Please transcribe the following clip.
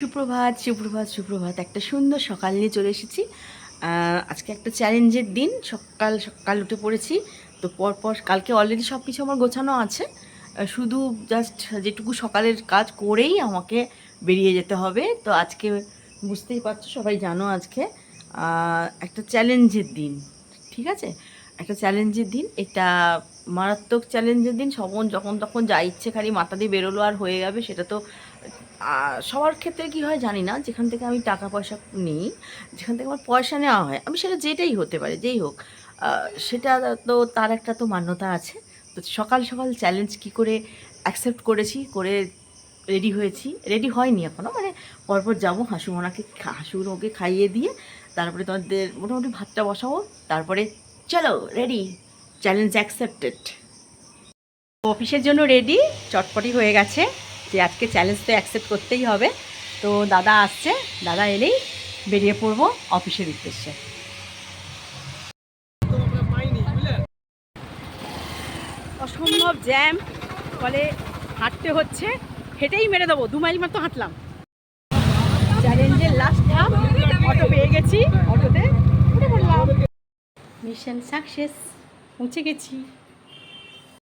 সুপ্রভাত সুপ্রভাত সুপ্রভাত। একটা সুন্দর সকাল নিয়ে চলে এসেছি। আজকে একটা চ্যালেঞ্জের দিন। সকাল সকাল উঠে পড়েছি। তো পরপর কালকে অলরেডি সব কিছু আমার গোছানো আছে। শুধু জাস্ট যেটুকু সকালের কাজ করেই আমাকে বেরিয়ে যেতে হবে। তো আজকে বুঝতেই পারছো, সবাই জানো আজকে একটা চ্যালেঞ্জের দিন। ঠিক আছে, একটা চ্যালেঞ্জের দিন। এটা মারাত্মক চ্যালেঞ্জের দিন। যখন তখন যা ইচ্ছে খালি মাথা দিয়ে বেরোলো আর হয়ে যাবে, সেটা তো সবার ক্ষেত্রে কি হয় জানি না। যেখান থেকে আমি টাকা পয়সা নিই, যেখান থেকে আমার পয়সা নেওয়া হয়, আমি সেটা যেটাই হতে পারে, যেই হোক, সেটা তো তার একটা তো মান্যতা আছে। তো সকাল সকাল চ্যালেঞ্জ কি করে অ্যাকসেপ্ট করেছি, করে রেডি হয়েছি। রেডি হয়নি এখনও, মানে পরপর যাবো হাঁসুগুলোকে খাইয়ে দিয়ে তারপরে তোমাদের মোটামুটি ভাতটা বসাবো। তারপরে চলো রেডি, চ্যালেঞ্জ অ্যাকসেপ্টেড। অফিসের জন্য রেডি, চটপটি হয়ে গেছে যে আজকে চ্যালেঞ্জ তো অ্যাকসেপ্ট করতেই হবে। তো দাদা আসছে, দাদা এলেই বেরিয়ে পড়বো অফিসের উদ্দেশ্যে। অসম্ভব জ্যাম, ফলে হাঁটতে হচ্ছে। হেঁটেই মেরে দেবো, 2 মাইল মতো হাঁটলাম। চ্যালেঞ্জের লাস্ট ধাপ, অটো পেয়ে গেছি, অটোতে উঠে পড়লাম। মিশন সাকসেস, পৌঁছে গেছি।